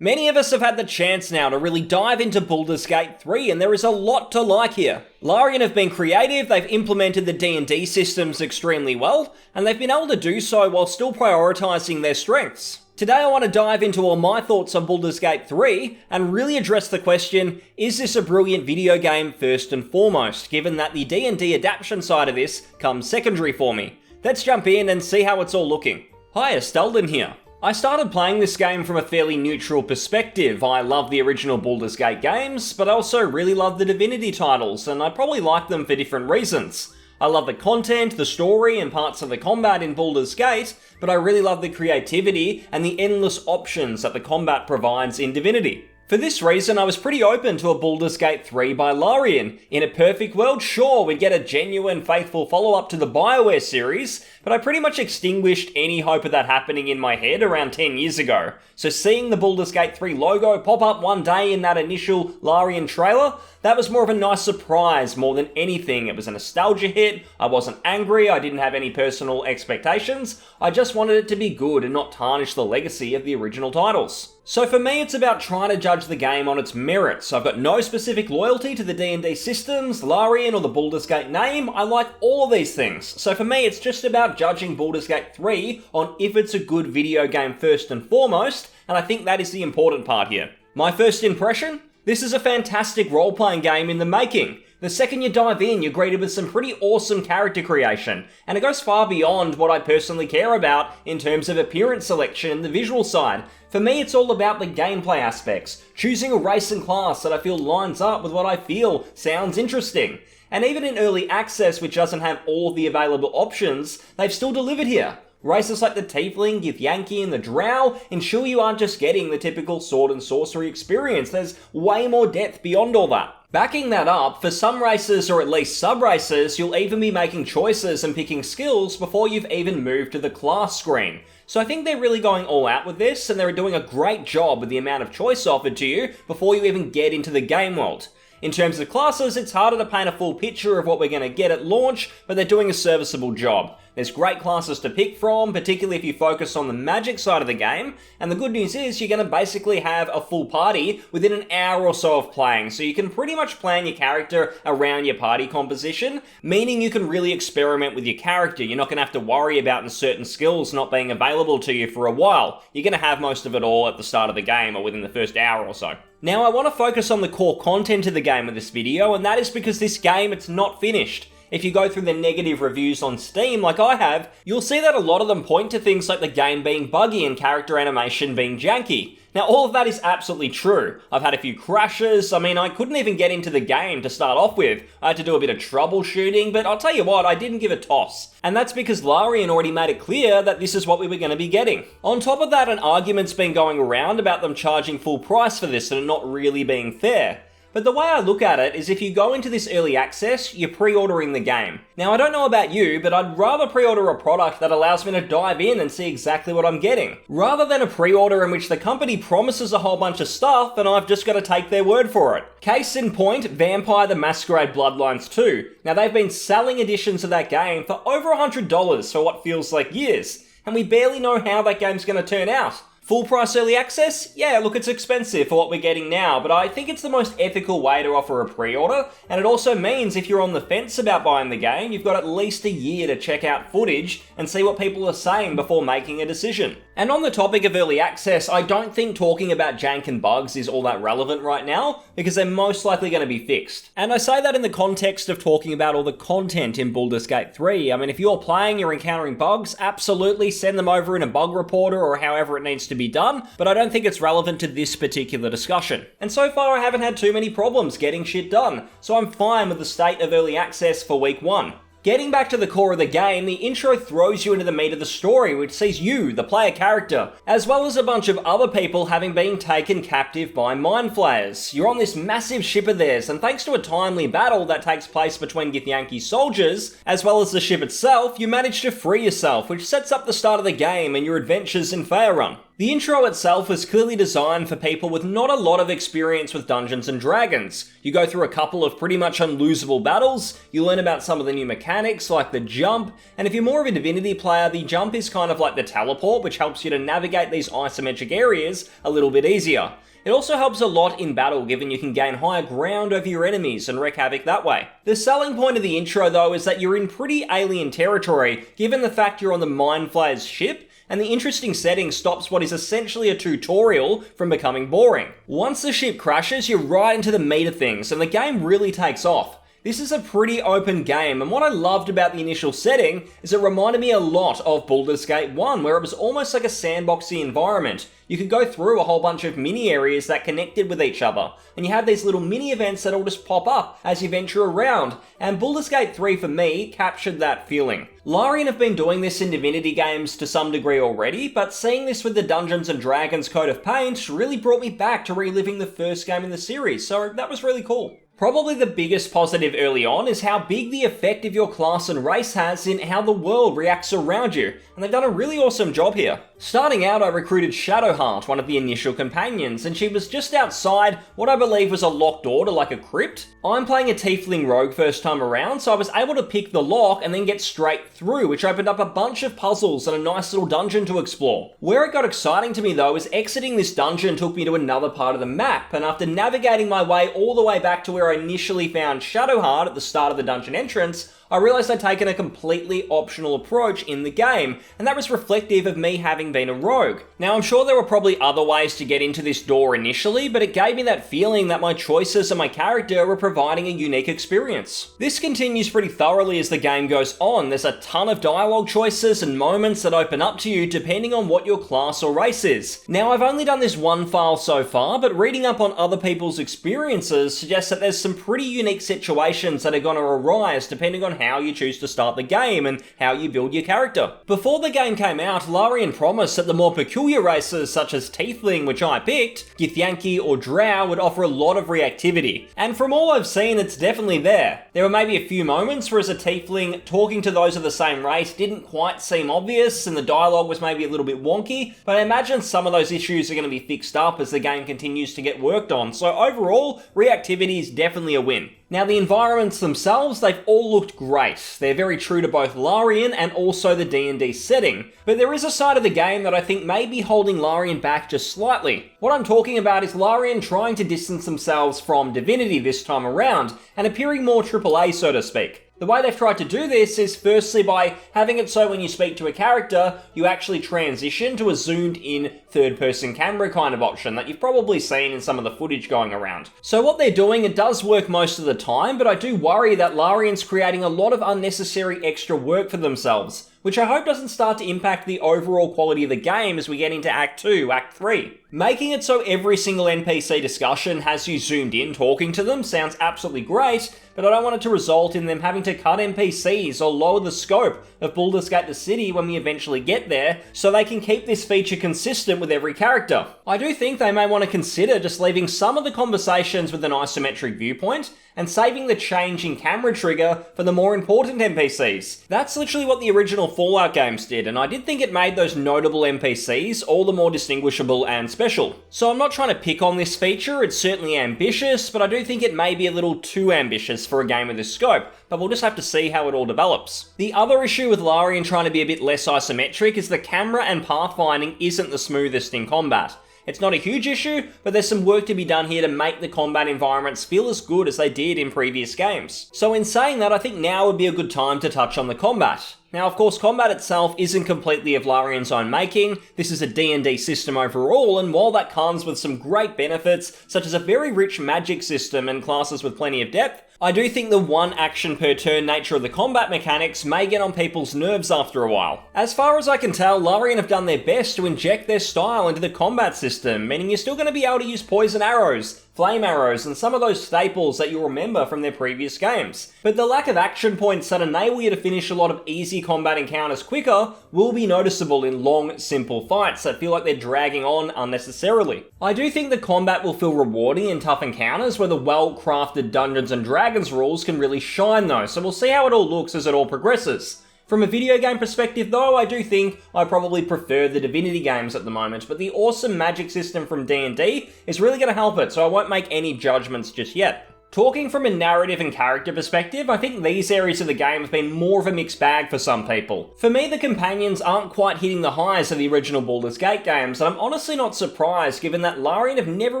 Many of us have had the chance now to really dive into Baldur's Gate 3, and there is a lot to like here. Larian have been creative, they've implemented the D&D systems extremely well, and they've been able to do so while still prioritising their strengths. Today I want to dive into all my thoughts on Baldur's Gate 3 and really address the question, is this a brilliant video game first and foremost, given that the D&D adaptation side of this comes secondary for me. Let's jump in and see how it's all looking. Hi, Stelden here. I started playing this game from a fairly neutral perspective. I love the original Baldur's Gate games, but I also really love the Divinity titles, and I probably like them for different reasons. I love the content, the story, and parts of the combat in Baldur's Gate, but I really love the creativity and the endless options that the combat provides in Divinity. For this reason, I was pretty open to a Baldur's Gate 3 by Larian. In a perfect world, sure, we'd get a genuine, faithful follow-up to the BioWare series, but I pretty much extinguished any hope of that happening in my head around 10 years ago. So seeing the Baldur's Gate 3 logo pop up one day in that initial Larian trailer, that was more of a nice surprise more than anything. It was a nostalgia hit, I wasn't angry, I didn't have any personal expectations, I just wanted it to be good and not tarnish the legacy of the original titles. So for me, it's about trying to judge the game on its merits. I've got no specific loyalty to the D&D systems, Larian, or the Baldur's Gate name. I like all of these things. So for me, it's just about judging Baldur's Gate 3 on if it's a good video game first and foremost, and I think that is the important part here. My first impression? This is a fantastic role-playing game in the making. The second you dive in, you're greeted with some pretty awesome character creation, and it goes far beyond what I personally care about in terms of appearance selection and the visual side. For me, it's all about the gameplay aspects, choosing a race and class that I feel lines up with what I feel sounds interesting. And even in early access, which doesn't have all of the available options, they've still delivered here. Races like the Tiefling, Githyanki, and the Drow ensure you aren't just getting the typical sword and sorcery experience, there's way more depth beyond all that. Backing that up, for some races or at least sub-races, you'll even be making choices and picking skills before you've even moved to the class screen. So I think they're really going all out with this, and they're doing a great job with the amount of choice offered to you before you even get into the game world. In terms of classes, it's harder to paint a full picture of what we're going to get at launch, but they're doing a serviceable job. There's great classes to pick from, particularly if you focus on the magic side of the game, and the good news is you're going to basically have a full party within an hour or so of playing, so you can pretty much plan your character around your party composition, meaning you can really experiment with your character. You're not going to have to worry about certain skills not being available to you for a while. You're going to have most of it all at the start of the game or within the first hour or so. Now I want to focus on the core content of the game with this video, and that is because this game, it's not finished. If you go through the negative reviews on Steam like I have, you'll see that a lot of them point to things like the game being buggy and character animation being janky. Now all of that is absolutely true. I've had a few crashes, I couldn't even get into the game to start off with. I had to do a bit of troubleshooting, but I'll tell you what, I didn't give a toss. And that's because Larian already made it clear that this is what we were going to be getting. On top of that, an argument's been going around about them charging full price for this and it not really being fair. But the way I look at it is if you go into this early access, you're pre-ordering the game. Now I don't know about you, but I'd rather pre-order a product that allows me to dive in and see exactly what I'm getting, rather than a pre-order in which the company promises a whole bunch of stuff and I've just got to take their word for it. Case in point, Vampire the Masquerade Bloodlines 2. Now they've been selling editions of that game for over $100 for what feels like years, and we barely know how that game's going to turn out. Full price early access? Yeah, look, it's expensive for what we're getting now, but I think it's the most ethical way to offer a pre-order, and it also means if you're on the fence about buying the game, you've got at least a year to check out footage and see what people are saying before making a decision. And on the topic of early access, I don't think talking about jank and bugs is all that relevant right now, because they're most likely going to be fixed. And I say that in the context of talking about all the content in Baldur's Gate 3. If you're playing, you're encountering bugs, absolutely send them over in a bug reporter or however it needs to be done, but I don't think it's relevant to this particular discussion. And so far I haven't had too many problems getting shit done, so I'm fine with the state of early access for week 1. Getting back to the core of the game, the intro throws you into the meat of the story, which sees you, the player character, as well as a bunch of other people having been taken captive by mind flayers. You're on this massive ship of theirs, and thanks to a timely battle that takes place between Githyanki's soldiers, as well as the ship itself, you manage to free yourself, which sets up the start of the game and your adventures in Faerun. The intro itself is clearly designed for people with not a lot of experience with Dungeons and Dragons. You go through a couple of pretty much unlosable battles, you learn about some of the new mechanics like the jump, and if you're more of a Divinity player, the jump is kind of like the teleport, which helps you to navigate these isometric areas a little bit easier. It also helps a lot in battle, given you can gain higher ground over your enemies and wreak havoc that way. The selling point of the intro though is that you're in pretty alien territory, given the fact you're on the Mind Flayer's ship, and the interesting setting stops what is essentially a tutorial from becoming boring. Once the ship crashes, you're right into the meat of things, and the game really takes off. This is a pretty open game, and what I loved about the initial setting is it reminded me a lot of Baldur's Gate 1, where it was almost like a sandboxy environment. You could go through a whole bunch of mini areas that connected with each other, and you have these little mini events that all just pop up as you venture around, and Baldur's Gate 3 for me captured that feeling. Larian have been doing this in Divinity games to some degree already, but seeing this with the Dungeons and Dragons coat of paint really brought me back to reliving the first game in the series, so that was really cool. Probably the biggest positive early on is how big the effect of your class and race has in how the world reacts around you, and they've done a really awesome job here. Starting out, I recruited Shadowheart, one of the initial companions, and she was just outside what I believe was a locked door to like a crypt. I'm playing a Tiefling Rogue first time around, so I was able to pick the lock and then get straight through, which opened up a bunch of puzzles and a nice little dungeon to explore. Where it got exciting to me though is exiting this dungeon took me to another part of the map, and after navigating my way all the way back to where I initially found Shadowheart at the start of the dungeon entrance, I realised I'd taken a completely optional approach in the game, and that was reflective of me having been a rogue. Now I'm sure there were probably other ways to get into this door initially, but it gave me that feeling that my choices and my character were providing a unique experience. This continues pretty thoroughly as the game goes on. There's a ton of dialogue choices and moments that open up to you depending on what your class or race is. Now I've only done this one file so far, but reading up on other people's experiences suggests that there's some pretty unique situations that are going to arise depending on how you choose to start the game and how you build your character. Before the game came out, Larian promised that the more peculiar races such as Tiefling, which I picked, Githyanki or Drow would offer a lot of reactivity, and from all I've seen it's definitely there. There were maybe a few moments where as a Tiefling talking to those of the same race didn't quite seem obvious and the dialogue was maybe a little bit wonky, but I imagine some of those issues are going to be fixed up as the game continues to get worked on, so overall, reactivity is definitely a win. Now the environments themselves, they've all looked great. They're very true to both Larian and also the D&D setting, but there is a side of the game that I think may be holding Larian back just slightly. What I'm talking about is Larian trying to distance themselves from Divinity this time around, and appearing more AAA so to speak. The way they've tried to do this is firstly by having it so when you speak to a character, you actually transition to a zoomed in third-person camera kind of option that you've probably seen in some of the footage going around. So what they're doing, it does work most of the time, but I do worry that Larian's creating a lot of unnecessary extra work for themselves, which I hope doesn't start to impact the overall quality of the game as we get into Act 2, Act 3. Making it so every single NPC discussion has you zoomed in talking to them sounds absolutely great, but I don't want it to result in them having to cut NPCs or lower the scope of Baldur's Gate the City when we eventually get there, so they can keep this feature consistent with every character. I do think they may want to consider just leaving some of the conversations with an isometric viewpoint, and saving the change in camera trigger for the more important NPCs. That's literally what the original Fallout games did, and I did think it made those notable NPCs all the more distinguishable and special. So I'm not trying to pick on this feature, it's certainly ambitious, but I do think it may be a little too ambitious for a game of this scope, but we'll just have to see how it all develops. The other issue with Larian trying to be a bit less isometric is the camera and pathfinding isn't the smoothest in combat. It's not a huge issue, but there's some work to be done here to make the combat environments feel as good as they did in previous games. So in saying that, I think now would be a good time to touch on the combat. Now, of course, combat itself isn't completely of Larian's own making. This is a D&D system overall, and while that comes with some great benefits, such as a very rich magic system and classes with plenty of depth, I do think the one action per turn nature of the combat mechanics may get on people's nerves after a while. As far as I can tell, Larian have done their best to inject their style into the combat system, meaning you're still going to be able to use poison arrows, flame arrows, and some of those staples that you'll remember from their previous games. But the lack of action points that enable you to finish a lot of easy combat encounters quicker will be noticeable in long, simple fights that feel like they're dragging on unnecessarily. I do think the combat will feel rewarding in tough encounters where the well-crafted Dungeons and Dragons rules can really shine though, so we'll see how it all looks as it all progresses. From a video game perspective though, I do think I probably prefer the Divinity games at the moment, but the awesome magic system from D&D is really going to help it, so I won't make any judgments just yet. Talking from a narrative and character perspective, I think these areas of the game have been more of a mixed bag for some people. For me, the companions aren't quite hitting the highs of the original Baldur's Gate games, and I'm honestly not surprised given that Larian have never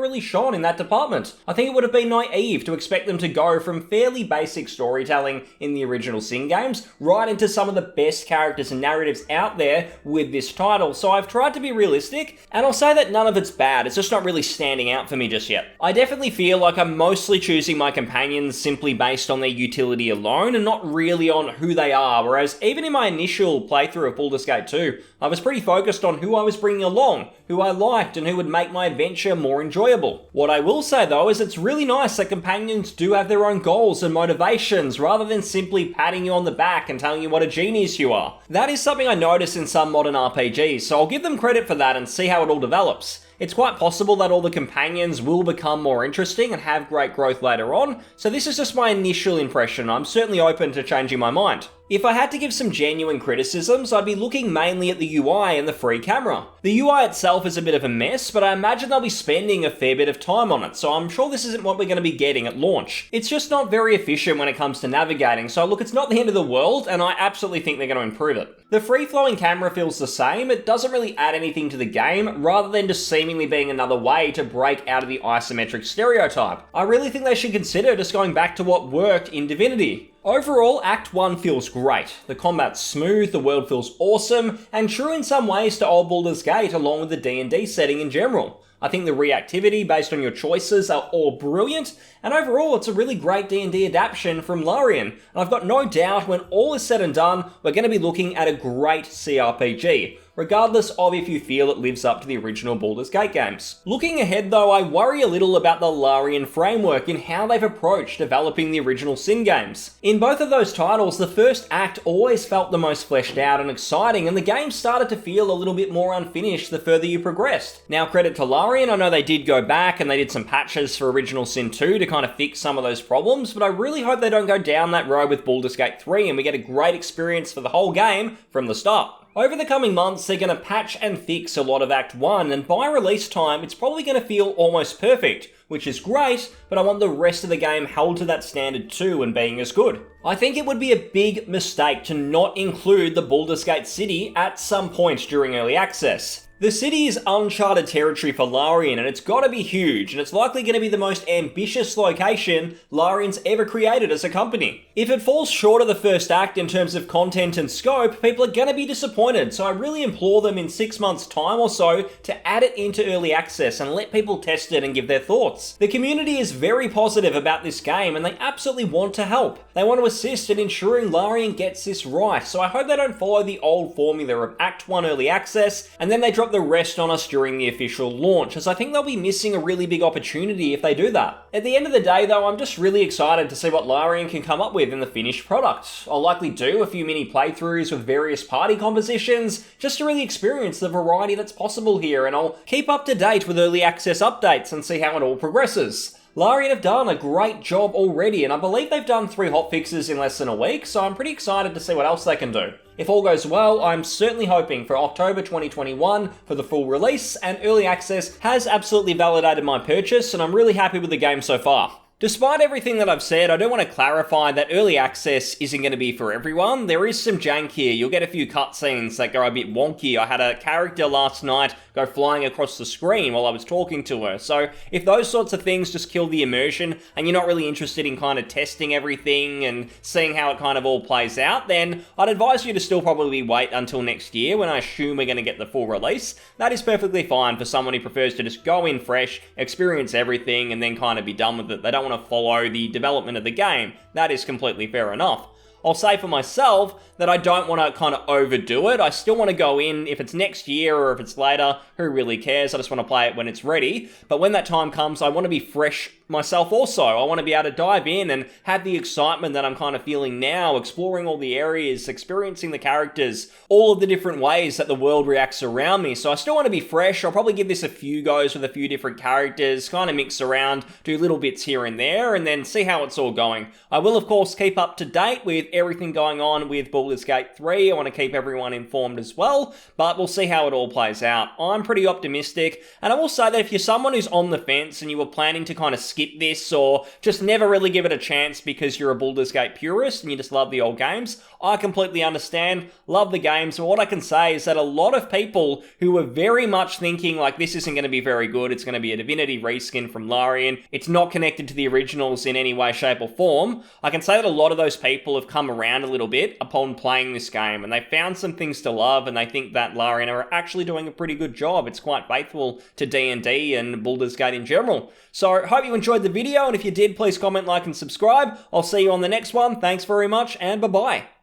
really shone in that department. I think it would have been naive to expect them to go from fairly basic storytelling in the original Sin games right into some of the best characters and narratives out there with this title, so I've tried to be realistic, and I'll say that none of it's bad, it's just not really standing out for me just yet. I definitely feel like I'm mostly choosing my companions simply based on their utility alone and not really on who they are, whereas even in my initial playthrough of Baldur's Gate 2, I was pretty focused on who I was bringing along, who I liked, and who would make my adventure more enjoyable. What I will say though is it's really nice that companions do have their own goals and motivations rather than simply patting you on the back and telling you what a genius you are. That is something I notice in some modern RPGs, so I'll give them credit for that and see how it all develops. It's quite possible that all the companions will become more interesting and have great growth later on, so this is just my initial impression. I'm certainly open to changing my mind. If I had to give some genuine criticisms, I'd be looking mainly at the UI and the free camera. The UI itself is a bit of a mess, but I imagine they'll be spending a fair bit of time on it, so I'm sure this isn't what we're going to be getting at launch. It's just not very efficient when it comes to navigating, so look, it's not the end of the world, and I absolutely think they're going to improve it. The free-flowing camera feels the same, it doesn't really add anything to the game, rather than just seemingly being another way to break out of the isometric stereotype. I really think they should consider just going back to what worked in Divinity. Overall, Act 1 feels great. The combat's smooth, the world feels awesome, and true in some ways to old Baldur's Gate along with the D&D setting in general. I think the reactivity based on your choices are all brilliant, and overall it's a really great D&D adaptation from Larian, and I've got no doubt when all is said and done, we're going to be looking at a great CRPG, regardless of if you feel it lives up to the original Baldur's Gate games. Looking ahead though, I worry a little about the Larian framework in how they've approached developing the original Sin games. In both of those titles, the first act always felt the most fleshed out and exciting, and the game started to feel a little bit more unfinished the further you progressed. Now, credit to Larian, I know they did go back and they did some patches for original Sin 2 to kind of fix some of those problems, but I really hope they don't go down that road with Baldur's Gate 3 and we get a great experience for the whole game from the start. Over the coming months, they're going to patch and fix a lot of Act 1, and by release time, it's probably going to feel almost perfect, which is great, but I want the rest of the game held to that standard too and being as good. I think it would be a big mistake to not include the Baldur's Gate city at some point during early access. The city is uncharted territory for Larian, and it's gotta be huge, and it's likely going to be the most ambitious location Larian's ever created as a company. If it falls short of the first act in terms of content and scope, people are going to be disappointed, so I really implore them in 6 months' time or so to add it into early access and let people test it and give their thoughts. The community is very positive about this game, and they absolutely want to help. They want to assist in ensuring Larian gets this right, so I hope they don't follow the old formula of Act 1 early access, and then they drop the rest on us during the official launch, as I think they'll be missing a really big opportunity if they do that. At the end of the day though, I'm just really excited to see what Larian can come up with in the finished product. I'll likely do a few mini playthroughs with various party compositions, just to really experience the variety that's possible here, and I'll keep up to date with early access updates and see how it all progresses. Larian have done a great job already, and I believe they've done 3 hotfixes in less than a week, so I'm pretty excited to see what else they can do. If all goes well, I'm certainly hoping for October 2021 for the full release, and early access has absolutely validated my purchase, and I'm really happy with the game so far. Despite everything that I've said, I do want to clarify that early access isn't going to be for everyone. There is some jank here. You'll get a few cutscenes that go a bit wonky. I had a character last night go flying across the screen while I was talking to her. So if those sorts of things just kill the immersion and you're not really interested in kind of testing everything and seeing how it kind of all plays out, then I'd advise you to still probably wait until next year when I assume we're going to get the full release. That is perfectly fine for someone who prefers to just go in fresh, experience everything, and then kind of be done with it. They don't want to follow the development of the game. That is completely fair enough. I'll say for myself that I don't want to kind of overdo it. I still want to go in, if it's next year or if it's later, who really cares? I just want to play it when it's ready. But when that time comes, I want to be fresh myself also. I want to be able to dive in and have the excitement that I'm kind of feeling now, exploring all the areas, experiencing the characters, all of the different ways that the world reacts around me. So I still want to be fresh. I'll probably give this a few goes with a few different characters, kind of mix around, do little bits here and there, and then see how it's all going. I will, of course, keep up to date with everything going on with Baldur's Gate 3. I want to keep everyone informed as well, but we'll see how it all plays out. I'm pretty optimistic, and I will say that if you're someone who's on the fence and you were planning to kind of skip this or just never really give it a chance because you're a Baldur's Gate purist and you just love the old games, I completely understand, love the games, but what I can say is that a lot of people who were very much thinking like this isn't going to be very good, it's going to be a Divinity reskin from Larian, it's not connected to the originals in any way, shape or form, I can say that a lot of those people have come around a little bit upon playing this game and they found some things to love and they think that Larian are actually doing a pretty good job. It's quite faithful to D&D and Baldur's Gate in general. So hope you enjoyed the video, and if you did, please comment, like and subscribe. I'll see you on the next one. Thanks very much and bye-bye.